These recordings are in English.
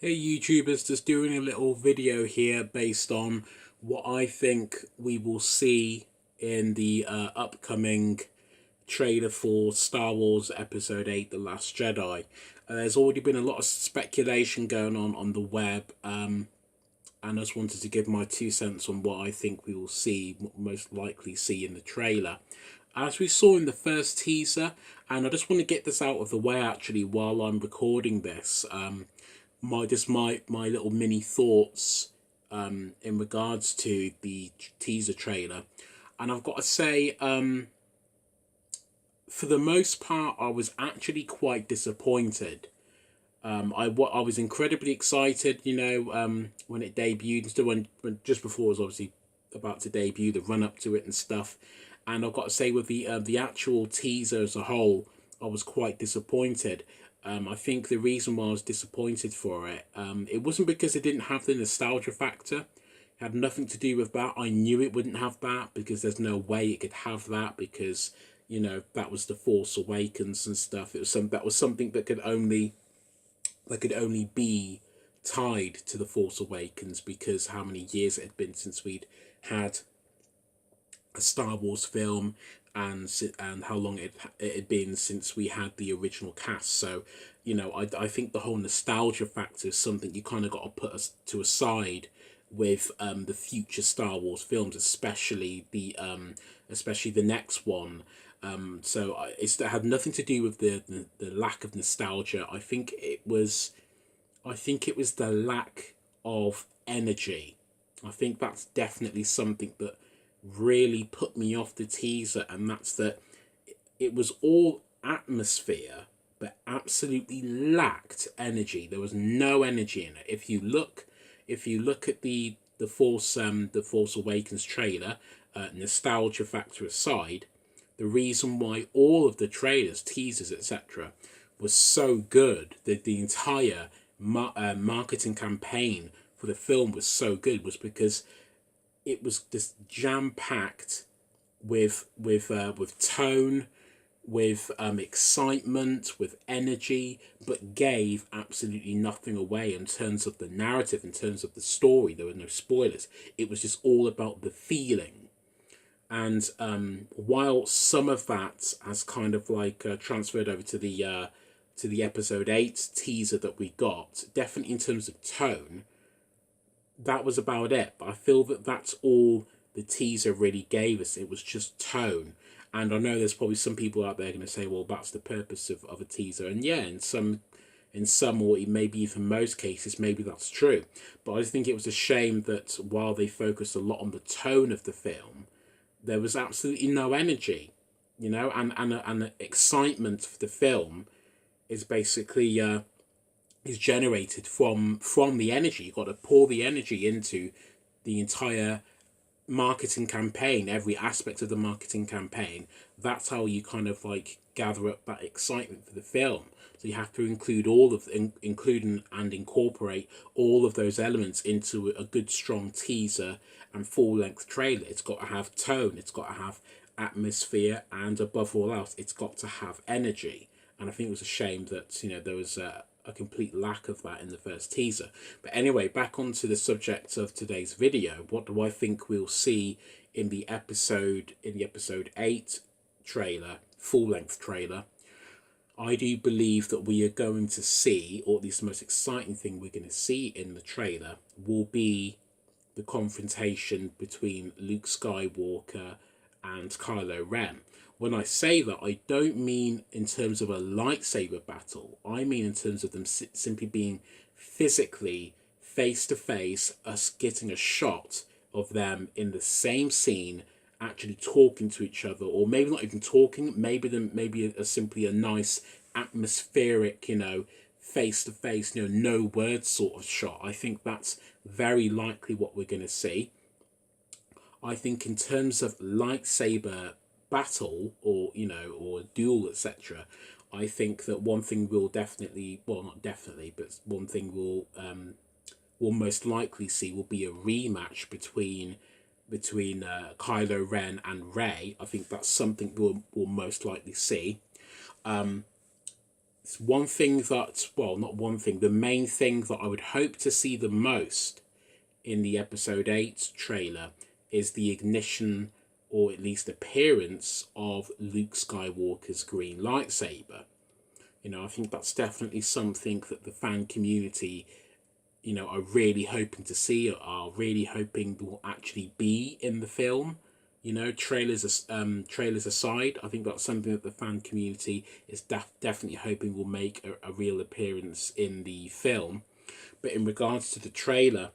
Hey YouTubers, just doing a little video here based on what I think we will see in the upcoming trailer for Star Wars Episode 8 The Last Jedi. There's already been a lot of speculation going on the web, and I just wanted to give my 2 cents on what I think we will see, most likely see in the trailer. As we saw in the first teaser, and I just want to get this out of the way actually while I'm recording this. My little mini thoughts in regards to the teaser trailer, and I've got to say, for the most part, I was actually quite disappointed. I was incredibly excited, when it debuted, and still when just before it was obviously about to debut, the run up to it and stuff. And I've got to say, with the actual teaser as a whole, I was quite disappointed. I think the reason why I was disappointed for it, it wasn't because it didn't have the nostalgia factor. It had nothing to do with that. I knew it wouldn't have that because there's no way it could have that because that was the Force Awakens and stuff. That was something that could only be tied to the Force Awakens because how many years it had been since we'd had a Star Wars film, and how long it had been since we had the original cast. So, I think the whole nostalgia factor is something you kind of got to put us to a side with the future Star Wars films, especially the next one. It had nothing to do with the lack of nostalgia. I think it was the lack of energy. I think that's definitely something that really put me off the teaser, and that's that it was all atmosphere but absolutely lacked energy. There was no energy in it. If you look at the Force Awakens trailer, nostalgia factor aside, the reason why all of the trailers, teasers, etc., was so good, the entire marketing campaign for the film was so good, was because it was just jam packed with tone, with excitement, with energy, but gave absolutely nothing away in terms of the narrative, in terms of the story. There were no spoilers. It was just all about the feeling. And while some of that has kind of like transferred over to the episode 8 teaser that we got, definitely in terms of tone, that was about it. But I feel that that's all the teaser really gave us. It was just tone. And I know there's probably some people out there going to say, well, that's the purpose of a teaser. And yeah, in some or maybe even most cases, maybe that's true. But I just think it was a shame that while they focused a lot on the tone of the film, there was absolutely no energy, and the excitement for the film is basically is generated from the energy. You've got to pour the energy into the entire marketing campaign, every aspect of the marketing campaign. That's how you kind of like gather up that excitement for the film. So you have to include and incorporate all of those elements into a good strong teaser and full length trailer. It's got to have tone, it's got to have atmosphere, and above all else, it's got to have energy. And I think it was a shame that there was a complete lack of that in the first teaser. But anyway, back onto the subject of today's video. What do I think we'll see in the episode 8 trailer, full length trailer? I do believe that we are going to see, or at least the most exciting thing we're going to see in the trailer, will be the confrontation between Luke Skywalker and Kylo Ren. When I say that, I don't mean in terms of a lightsaber battle. I mean in terms of them simply being physically face to face, us getting a shot of them in the same scene, actually talking to each other, or maybe not even talking. Maybe simply a nice atmospheric, face to face, no words sort of shot. I think that's very likely what we're going to see. I think in terms of lightsaber battle, or duel, etc., I think that one thing will definitely, well, not definitely, but one thing will most likely see will be a rematch between Kylo Ren and Rey. I think that's something we'll most likely see. it's one thing that, well, not one thing, the main thing that I would hope to see the most in the episode 8 trailer is the ignition, or at least appearance, of Luke Skywalker's green lightsaber. I think that's definitely something that the fan community, are really hoping to see, are really hoping will actually be in the film. Trailers aside, I think that's something that the fan community is definitely hoping will make a real appearance in the film. But in regards to the trailer,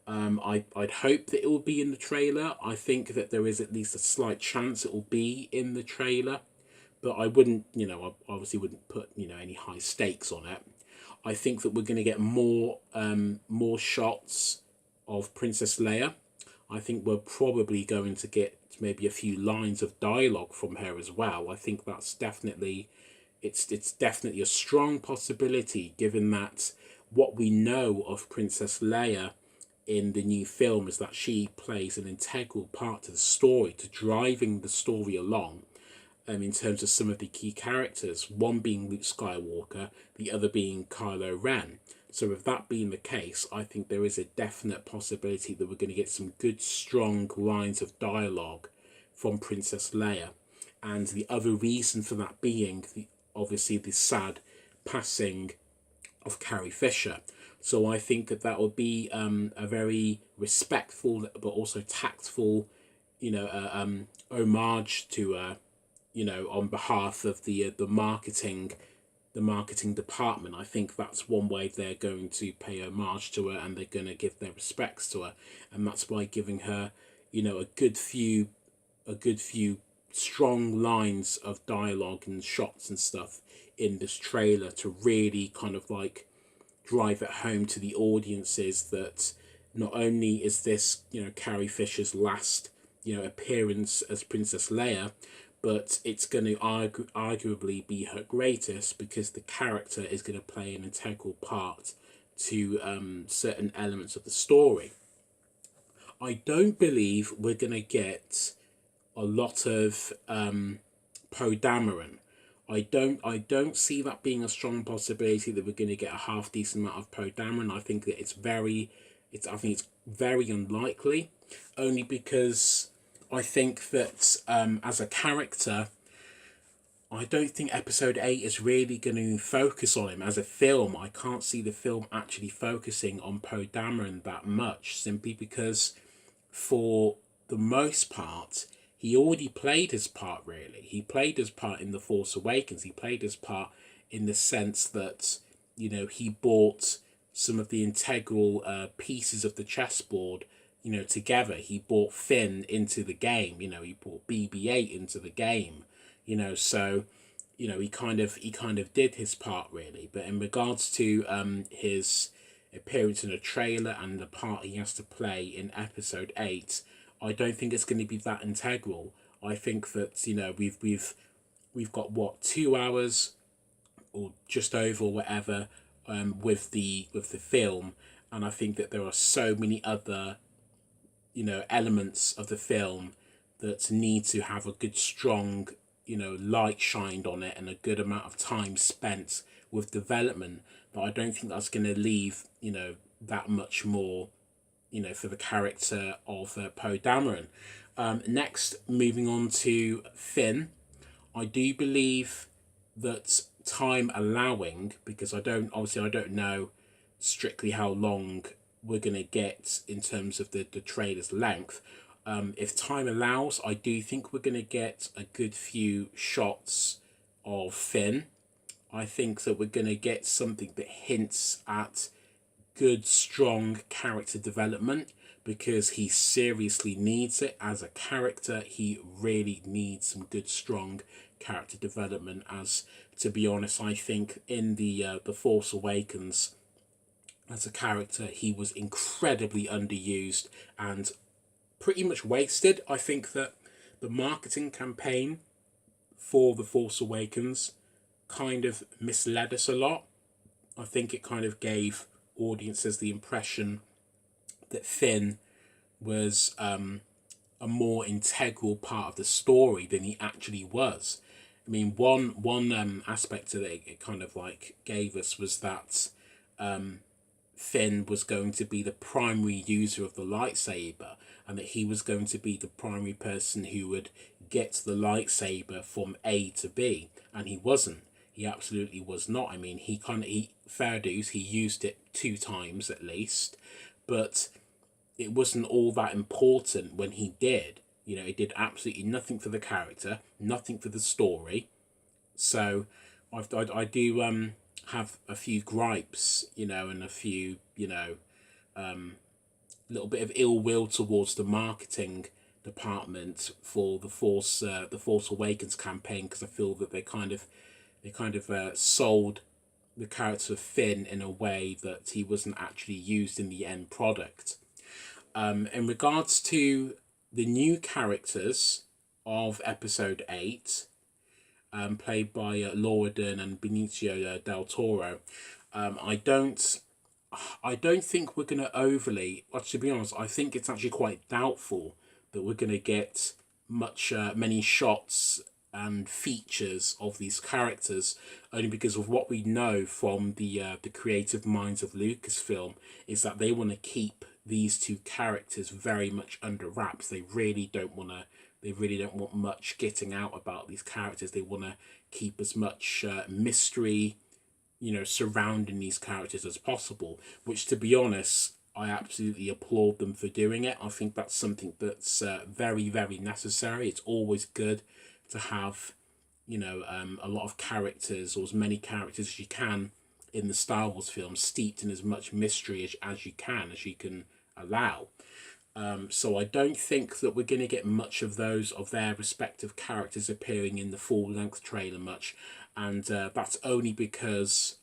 I'd hope that it will be in the trailer. I think that there is at least a slight chance it will be in the trailer, but I wouldn't, I obviously wouldn't put, any high stakes on it. I think that we're going to get more shots of Princess Leia. I think we're probably going to get maybe a few lines of dialogue from her as well. I think that's definitely, it's definitely a strong possibility, given that what we know of Princess Leia in the new film is that she plays an integral part to the story, to driving the story along. In terms of some of the key characters, one being Luke Skywalker, the other being Kylo Ren. So with that being the case, I think there is a definite possibility that we're going to get some good, strong lines of dialogue from Princess Leia. And the other reason for that being, obviously, the sad passing of Carrie Fisher. So I think that would be a very respectful but also tactful, homage to on behalf of the marketing department. I think that's one way they're going to pay homage to her, and they're going to give their respects to her, and that's by giving her, a good few strong lines of dialogue and shots and stuff in this trailer to really kind of like drive it home to the audiences that not only is this, Carrie Fisher's last, appearance as Princess Leia, but it's going to arguably be her greatest, because the character is going to play an integral part to certain elements of the story. I don't believe we're going to get a lot of Poe Dameron. I don't see that being a strong possibility that we're going to get a half decent amount of Poe Dameron. I think that it's very unlikely, only because I think that as a character, I don't think episode 8 is really going to focus on him. As a film, I can't see the film actually focusing on Poe Dameron that much, simply because for the most part, he already played his part, really. He played his part in The Force Awakens. He played his part in the sense that, he brought some of the integral pieces of the chessboard, together. He brought Finn into the game, he brought BB-8 into the game, so, he kind of did his part, really. But in regards to his appearance in a trailer and the part he has to play in episode 8, I don't think it's going to be that integral. I think that, we've got 2 hours or just over, or whatever, with the film, and I think that there are so many other elements of the film that need to have a good strong light shined on it, and a good amount of time spent with development, that I don't think that's going to leave that much more for the character of Poe Dameron. Next, moving on to Finn, I do believe that, time allowing, because I don't know strictly how long we're going to get in terms of the trailer's length. If time allows, I do think we're going to get a good few shots of Finn. I think that we're going to get something that hints at good, strong character development, because he seriously needs it as a character. He really needs some good, strong character development, as, to be honest, I think in the Force Awakens, as a character, he was incredibly underused and pretty much wasted. I think that the marketing campaign for The Force Awakens kind of misled us a lot. I think it kind of gave audiences the impression that Finn was a more integral part of the story than he actually was. I mean, one aspect that it kind of like gave us was that Finn was going to be the primary user of the lightsaber, and that he was going to be the primary person who would get the lightsaber from A to B, and he wasn't. He absolutely was not. I mean, he fair dues, he used it 2 times at least, but it wasn't all that important when he did. You know, it did absolutely nothing for the character, nothing for the story. So I do have a few gripes, you know, and a few, you know, little bit of ill will towards the marketing department for the Force Awakens campaign, because I feel that they kind of sold the character of Finn in a way that he wasn't actually used in the end product. In regards to the new characters of Episode 8, played by Laura Dern and Benicio del Toro, I don't think we're going to overly. Well, to be honest, I think it's actually quite doubtful that we're going to get many shots and features of these characters, only because of what we know from the creative minds of Lucasfilm, is that they want to keep these 2 characters very much under wraps. They really don't want to. They really don't want much getting out about these characters. They want to keep as much mystery, you know, surrounding these characters as possible, which, to be honest, I absolutely applaud them for doing it. I think that's something that's very, very necessary. It's always good to have, you know, a lot of characters, or as many characters as you can in the Star Wars films, steeped in as much mystery as you can allow. So I don't think that we're going to get much of those, of their respective characters, appearing in the full-length trailer much, and that's only because,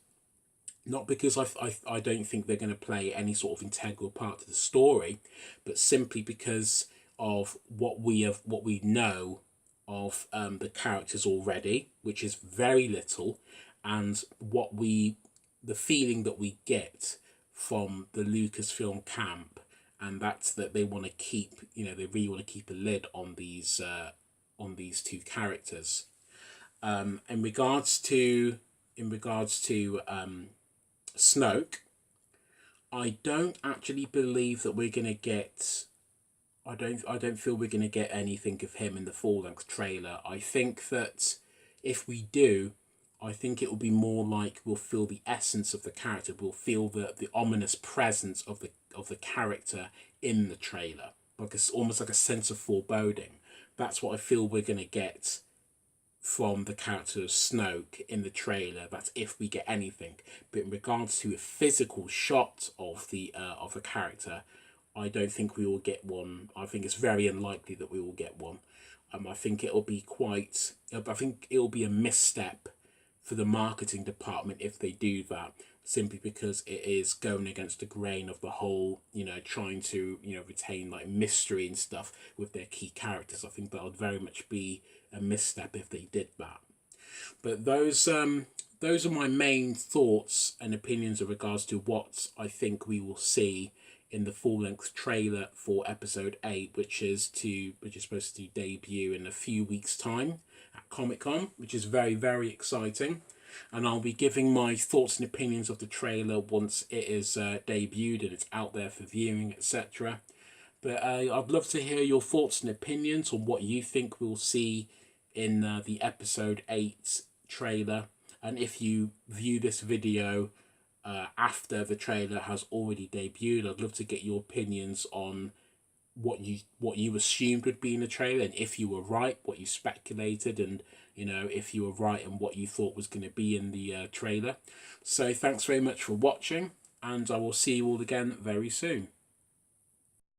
not because I don't think they're going to play any sort of integral part to the story, but simply because of what we know of the characters already, which is very little, and the feeling that we get from the Lucasfilm camp, and that's that they want to keep, you know, they really want to keep a lid on these 2 characters. In regards to Snoke, I don't actually believe that we're gonna get. I don't feel we're gonna get anything of him in the full-length trailer. I think that if we do, I think it will be more like we'll feel the essence of the character. We'll feel the ominous presence of the character in the trailer, like almost like a sense of foreboding. That's what I feel we're gonna get from the character of Snoke in the trailer. That's if we get anything. But in regards to a physical shot of the character, I don't think we will get one. I think it's very unlikely that we will get one. I think it'll be I think it'll be a misstep for the marketing department if they do that, simply because it is going against the grain of the whole, you know, trying to, you know, retain like mystery and stuff with their key characters. I think that would very much be a misstep if they did that. But those are my main thoughts and opinions in regards to what I think we will see in the full-length trailer for Episode 8, which is supposed to debut in a few weeks' time at Comic-Con, which is very, very exciting. And I'll be giving my thoughts and opinions of the trailer once it is debuted and it's out there for viewing, etc. But I'd love to hear your thoughts and opinions on what you think we'll see in the Episode 8 trailer. And if you view this video after the trailer has already debuted, I'd love to get your opinions on what you assumed would be in the trailer, and if you were right, what you speculated, and, you know, if you were right and what you thought was going to be in the trailer. So thanks very much for watching, and I will see you all again very soon.